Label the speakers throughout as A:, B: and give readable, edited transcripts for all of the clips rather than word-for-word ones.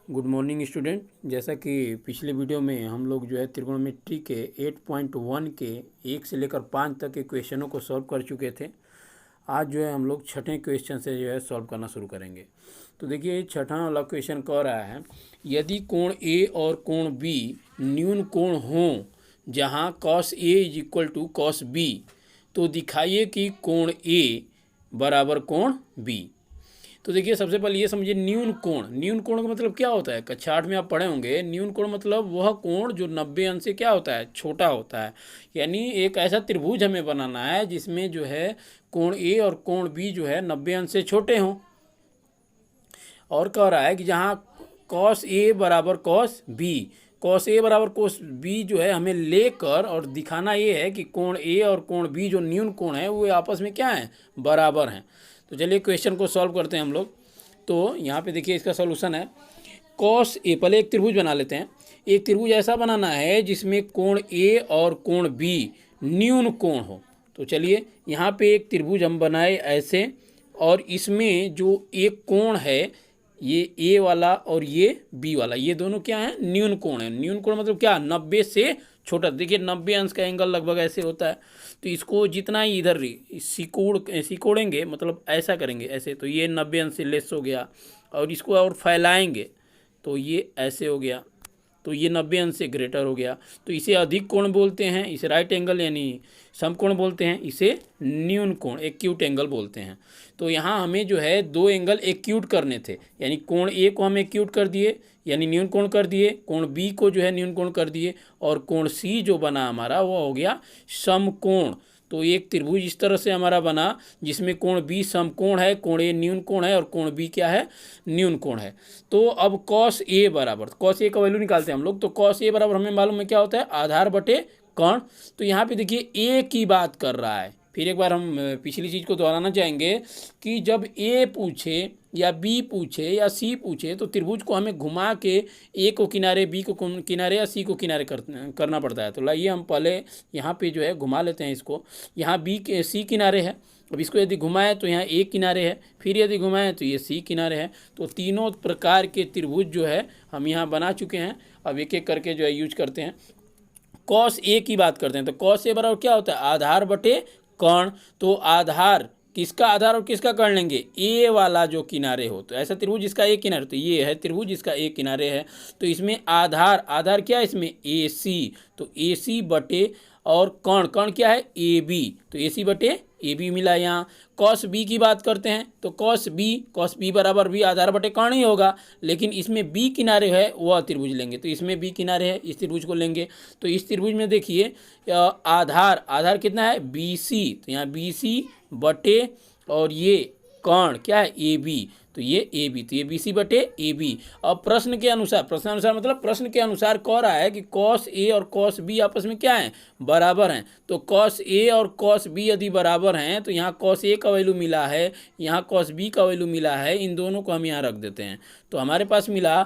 A: Good morning student. जैसा कि पिछले वीडियो में हम लोग जो है त्रिकोणमिति के 8.1 के 1 से लेकर 5 तक के क्वेश्चनों को सॉल्व कर चुके थे। आज जो है हम लोग छठे क्वेश्चन से जो है सॉल्व करना शुरू करेंगे। तो देखिए छठा वाला क्वेश्चन कह रहा है, यदि कोण ए और कोण बी न्यून कोण हों जहां cos A is equal to cos B, तो दिखाइए कि कोण A बराबर कोण B। तो देखिए सबसे पहले ये समझिए न्यून कोण का मतलब क्या होता है। कक्षा 8 में आप पढ़े होंगे। न्यून कोण मतलब वह कोण जो 90 अंश से क्या होता है, छोटा होता है। यानी एक ऐसा त्रिभुज हमें बनाना है जिसमें जो है कोण ए और कोण बी जो है 90 अंश से छोटे हों। और कह रहा है कि जहाँ cos A बराबर cos B, cos A बराबर cos B जो है हमें लेकर और दिखाना ये है कि कोण A और कोण B जो न्यून कोण है वो आपस में क्या है, बराबर हैं। तो चलिए क्वेश्चन को सॉल्व करते हैं हम लोग। तो यहाँ पे देखिए इसका सॉल्यूशन है cos A। पहले एक त्रिभुज बना लेते हैं। एक त्रिभुज ऐसा बनाना है जिसमें कोण A और कोण B न्यून कोण हो। तो चलिए यहाँ पे एक त्रिभुज हम बनाए ऐसे, और इसमें जो एक कोण है ये A वाला और ये B वाला, ये दोनों क्या है, न्यून कोण है। न्यून कोण मतलब क्या, 90 से छोटा। देखिए 90 अंश का एंगल लगभग ऐसे होता है। तो इसको जितना ही इधर सिकोड़ेंगे, मतलब ऐसा करेंगे ऐसे, तो ये 90 अंश से लेस हो गया। और इसको और फैलाएंगे तो ये ऐसे हो गया, तो ये 90 अंश से ग्रेटर हो गया। तो इसे अधिक कोण बोलते हैं, इसे राइट एंगल यानी समकोण बोलते हैं, इसे न्यून कोण एक्यूट एंगल बोलते हैं। तो यहाँ हमें जो है दो एंगल एक्यूट करने थे, यानी कोण ए को हम एक्यूट कर दिए यानी न्यून कोण कर दिए, कोण बी को जो है न्यून कोण कर दिए, और कोण सी जो बना हमारा वो हो गया समकोण। तो एक त्रिभुज इस तरह से हमारा बना जिसमें कोण बी समकोण है, कोण ए न्यून कोण है और कोण बी क्या है, न्यून कोण है। तो अब cos A बराबर, cos A का वैल्यू निकालते हैं हम लोग। तो cos A बराबर हमें मालूम है क्या होता है, आधार बटे कर्ण। तो यहाँ पे देखिए A की बात कर रहा है। फिर एक बार हम पिछली चीज़ को दोहराना चाहेंगे कि जब A पूछे या B पूछे या C पूछे तो त्रिभुज को हमें घुमा के A को किनारे, B को किनारे या C को किनारे करना पड़ता है। तो लाइए हम पहले यहाँ पे जो है घुमा लेते हैं इसको। यहाँ C किनारे है, अब इसको यदि घुमाएं तो यहाँ A किनारे है, फिर यदि घुमाएं तो ये C किनारे है। तो तीनों प्रकार के त्रिभुज जो है हम यहाँ बना चुके हैं। अब एक एक करके जो है यूज करते हैं। cos A की बात करते हैं। तो cos A बराबर क्या होता है, आधार बटे कर्ण। तो आधार, किसका आधार और किसका कर्ण लेंगे, ए वाला जो किनारे हो। तो ऐसा त्रिभुज जिसका एक किनारे, तो ये है त्रिभुज जिसका एक किनारे है। तो इसमें आधार क्या है, इसमें AC। तो AC बटे और कर्ण क्या है, AB। तो AC बटे AB मिला। यहाँ cos B की बात करते हैं। तो cos B बराबर भी आधार बटे कर्ण ही होगा, लेकिन इसमें B किनारे है वह त्रिभुज लेंगे। तो इसमें B किनारे है, इस त्रिभुज को लेंगे। तो इस त्रिभुज में देखिए आधार कितना है, BC। तो यहाँ BC बटे और ये कर्ण क्या है, AB। तो ये AB, तो ये BC बटे AB। अब प्रश्न के अनुसार मतलब प्रश्न के अनुसार कह रहा है कि cos A और cos B आपस में क्या है, बराबर हैं। तो cos A और cos B यदि बराबर हैं तो यहाँ cos A का वैल्यू मिला है, यहाँ cos B का वैल्यू मिला है। इन दोनों को हम यहाँ रख देते हैं। तो हमारे पास मिला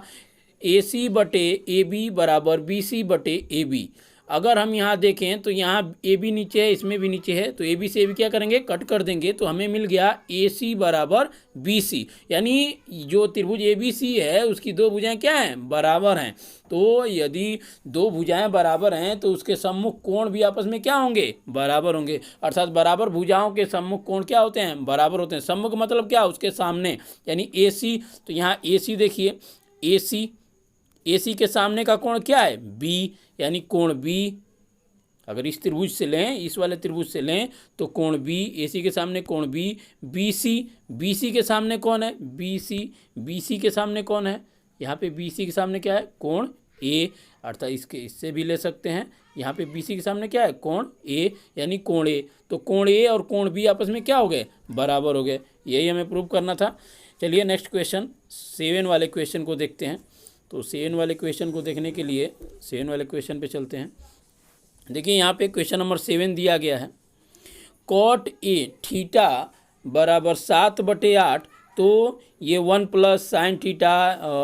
A: AC बटे AB बराबर BC बटे AB। अगर हम यहाँ देखें तो यहाँ AB नीचे है, इसमें भी नीचे है, तो AB से AB क्या करेंगे, कट कर देंगे। तो हमें मिल गया AC बराबर BC। यानी जो त्रिभुज ABC है उसकी दो भुजाएं क्या हैं, बराबर हैं। तो यदि दो भुजाएं बराबर हैं तो उसके सम्मुख कोण भी आपस में क्या होंगे, बराबर होंगे। अर्थात बराबर भुजाओं के सम्मुख कोण क्या होते हैं, बराबर होते हैं। सम्मुख मतलब क्या, उसके सामने, यानी AC। तो यहाँ AC देखिए, AC के सामने का कोण क्या है, B, यानी कोण B। अगर इस त्रिभुज से लें, इस वाले त्रिभुज से लें तो कोण B, AC के सामने कोण B। BC के सामने कौन है, BC के सामने कौन है, यहाँ पे BC के सामने क्या है, कोण A। अर्थात इससे भी ले सकते हैं। यहाँ पे BC के सामने क्या है, कोण A, यानी कोण A। तो कोण A और कोण B आपस में क्या हो गए, बराबर हो गए। यही हमें प्रूव करना था। चलिए नेक्स्ट क्वेश्चन 7 वाले क्वेश्चन को देखते हैं। तो 7 वाले क्वेश्चन को देखने के लिए 7 वाले क्वेश्चन पे चलते हैं। देखिए यहाँ पे क्वेश्चन नंबर 7 दिया गया है, cot A थीटा बराबर 7/8। तो ये 1 plus sine theta,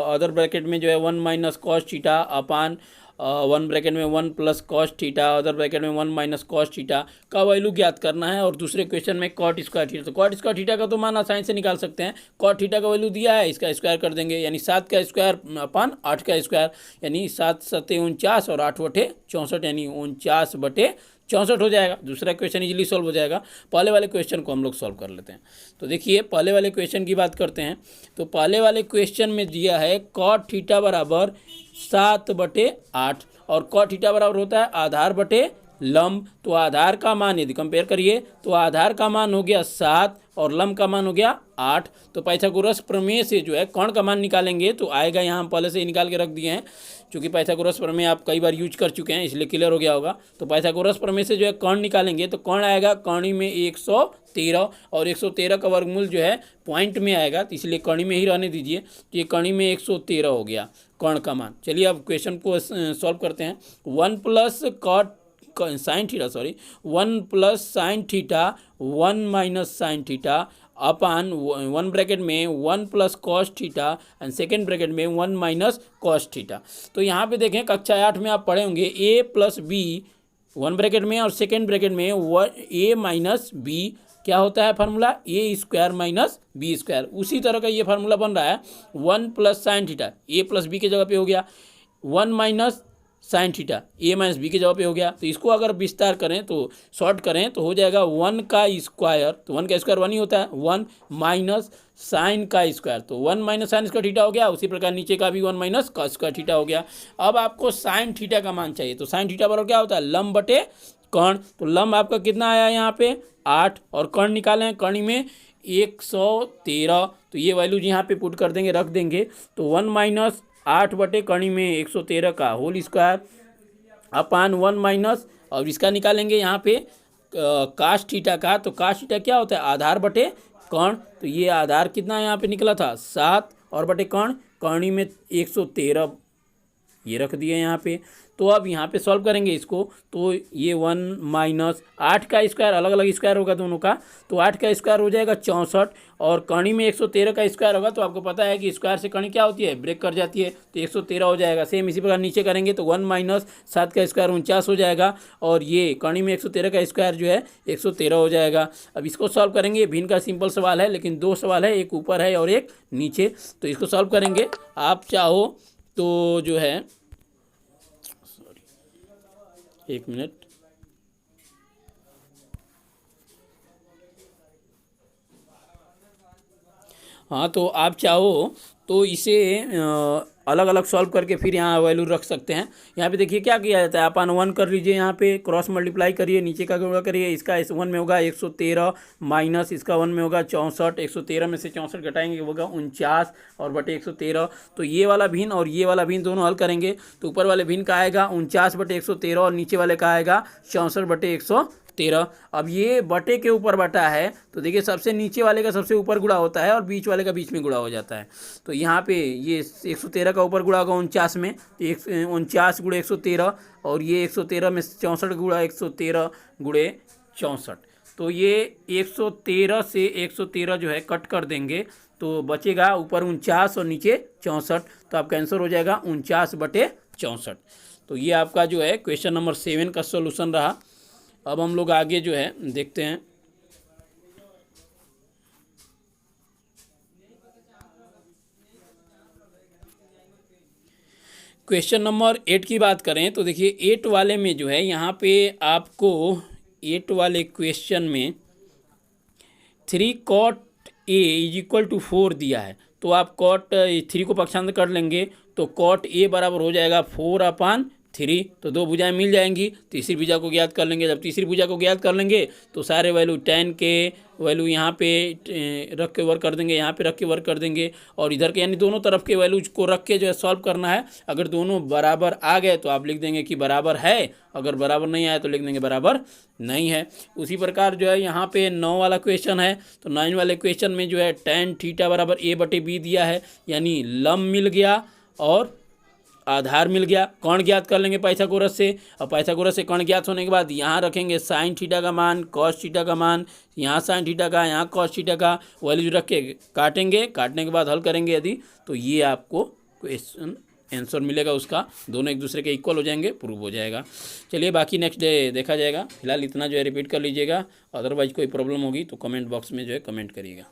A: other bracket में जो है 1 minus cos theta upon one bracket में 1 plus cos theta, other bracket में 1 माइनस कॉस थीटा का वैल्यू ज्ञात करना है। और दूसरे क्वेश्चन में कॉट स्क्वायर थीटा, तो कॉट स्क्वायर थीटा का तो मान आसानी से निकाल सकते हैं। कॉट थीटा का वैल्यू दिया है, इसका स्क्वायर कर देंगे, यानी 7 का स्क्वायर अपान 8 का स्क्वायर, यानी 7 सत्ते 49 और 8 बटे 64, यानी 49 बटे 64 हो जाएगा। दूसरा क्वेश्चन इजीली सॉल्व हो जाएगा। पहले वाले क्वेश्चन को हम लोग सॉल्व कर लेते हैं। तो देखिए पहले वाले क्वेश्चन की बात करते हैं। तो पहले वाले क्वेश्चन में दिया है कॉट थीटा बराबर 7 बटे 8 और कॉट थीटा बराबर होता है आधार बटे लंब। तो आधार का मान यदि कंपेयर करिए तो आधार का मान हो गया 7 और लंब का मान हो गया 8। तो पाइथागोरस प्रमेय से जो है कौन का मान निकालेंगे तो आएगा, यहाँ हम पहले से ही निकाल के रख दिए हैं, क्योंकि पाइथागोरस प्रमेय आप कई बार यूज कर चुके हैं इसलिए क्लियर हो गया होगा। तो पाइथागोरस प्रमेय से जो है कौन निकालेंगे तो कौन आएगा, कौणी में 113 और 113 का वर्गमूल जो है पॉइंट में आएगा, तो इसलिए कौणी में ही रहने दीजिए। तो ये कौणी में 113 हो गया कौन का मान। चलिए अब क्वेश्चन को सॉल्व करते हैं। 1 plus cot sine theta 1 plus sine theta 1 minus sine theta upon 1 bracket में 1 plus cos theta and second bracket में 1 माइनस कॉस थीटा। तो यहाँ पे देखें कक्षा 8 में आप पढ़े होंगे ए प्लस बी 1 ब्रैकेट में और सेकेंड ब्रैकेट में ए माइनस बी क्या होता है फार्मूला, ए स्क्वायर माइनस बी स्क्वायर। उसी तरह का ये फार्मूला बन रहा है 1 प्लस साइन थीटा ए प्लस बी के जगह पे हो गया, 1 माइनस साइन थीटा ए माइनस बी के जगह पे हो गया। तो इसको अगर विस्तार करें तो शॉर्ट करें तो हो जाएगा 1 का स्क्वायर, तो 1 का स्क्वायर 1 ही होता है, 1 माइनस साइन का स्क्वायर, तो 1 माइनस साइन स्क्वायर थीटा हो गया। उसी प्रकार नीचे का भी 1 माइनस का स्क्वायर थीटा हो गया। अब आपको साइन थीटा का मान चाहिए, तो साइन थीटा बराबर क्या होता है, लंब बटे कर्ण। तो लंब आपका कितना आया यहाँ पे 8 और कर्ण निकालें, कर्ण में 113, तो ये वैल्यू यहाँ पे पुट कर देंगे, रख देंगे। तो 1 माइनस 8 बटे कर्ण में 113 का होल स्क्वायर अपान 1 माइनस, और इसका निकालेंगे यहाँ पे काश थीटा का। तो काश थीटा क्या होता है, आधार बटे कर्ण। तो ये आधार कितना यहाँ पे निकला था 7 और बटे कर्ण, कर्ण में 113 ये रख दिए यहाँ पे। तो अब यहाँ पे सॉल्व करेंगे इसको, तो ये 1 माइनस 8 का स्क्वायर, अलग अलग स्क्वायर होगा दोनों का, तो 8 का स्क्वायर हो जाएगा 64 और कर्ण में 113 का स्क्वायर होगा। तो आपको पता है कि स्क्वायर से कर्ण क्या होती है, ब्रेक कर जाती है, तो 113 हो जाएगा। सेम इसी प्रकार नीचे करेंगे तो 1 माइनस 7 का स्क्वायर 49 हो जाएगा और ये कर्ण में 113 का स्क्वायर जो है 113 हो जाएगा। अब इसको सॉल्व करेंगे, भिन्न का सिंपल सवाल है लेकिन 2 सवाल है, एक ऊपर है और एक नीचे। तो इसको सॉल्व करेंगे, आप चाहो तो जो है, एक मिनट, हाँ तो आप चाहो तो इसे अलग अलग सॉल्व करके फिर यहाँ वैल्यू रख सकते हैं। यहाँ पे देखिए क्या किया जाता है, अपन 1 कर लीजिए, यहाँ पे क्रॉस मल्टीप्लाई करिए, नीचे का गुणा करिए, इसका इस 1 में होगा 113 माइनस इसका 1 में होगा 64, 113 में से 64 घटाएंगे होगा 49 और बटे 113। तो ये वाला भिन्न और ये वाला भिन्न दोनों हल करेंगे तो ऊपर वाले भिन्न का आएगा 49 बटे 113 और नीचे वाले का आएगा 64 बटे 113। अब ये बटे के ऊपर बटा है तो देखिए सबसे नीचे वाले का सबसे ऊपर गुणा होता है और बीच वाले का बीच में गुणा हो जाता है। तो यहाँ पे ये 113 का ऊपर गुणा होगा 49 में, 49 गुणे 113 और ये 113 में 64 गुणा 113 गुणे 64। तो ये 113 से 113 जो है कट कर देंगे तो बचेगा ऊपर 49 और नीचे 64, तो आपका आंसर हो जाएगा 49 बटे 64। तो ये आपका जो है क्वेश्चन नंबर 7 का सोल्यूशन रहा। अब हम लोग आगे जो है देखते हैं, क्वेश्चन नंबर 8 की बात करें तो देखिए 8 वाले में जो है यहाँ पे आपको 8 वाले क्वेश्चन में 3 cot a is equal to 4 दिया है। तो आप cot 3 को पक्षांतर कर लेंगे तो cot a बराबर हो जाएगा 4/3, तो 2 भुजाएं मिल जाएंगी। तीसरी भुजा को ज्ञात कर लेंगे, जब तीसरी भुजा को ज्ञात कर लेंगे तो सारे वैल्यू tan के वैल्यू यहाँ पे रख के वर्क कर देंगे, यहाँ पे रख के वर्क कर देंगे और इधर के यानी दोनों तरफ के वैल्यूज को रख के जो है सॉल्व करना है। अगर दोनों बराबर आ गए तो आप लिख देंगे कि बराबर है, अगर बराबर नहीं आया तो लिख देंगे बराबर नहीं है। उसी प्रकार जो है यहाँ पे 9 वाला क्वेश्चन है, तो 9 वाले क्वेश्चन में जो है tan थीटा बराबर a/b दिया है, यानी लंब मिल गया और आधार मिल गया। कर्ण ज्ञात कर लेंगे पाइथागोरस से, और पाइथागोरस से कर्ण ज्ञात होने के बाद यहाँ रखेंगे साइन थीटा का मान, कॉस थीटा का मान, यहाँ साइन थीटा का, यहाँ कॉस थीटा का वैल्यू रख के काटेंगे, काटने के बाद हल करेंगे यदि, तो ये आपको क्वेश्चन आंसर मिलेगा उसका, दोनों एक दूसरे के इक्वल हो जाएंगे, प्रूव हो जाएगा। चलिए बाकी नेक्स्ट डे देखा जाएगा। फिलहाल इतना जो है रिपीट कर लीजिएगा, अदरवाइज कोई प्रॉब्लम होगी तो कमेंट बॉक्स में जो है कमेंट करिएगा।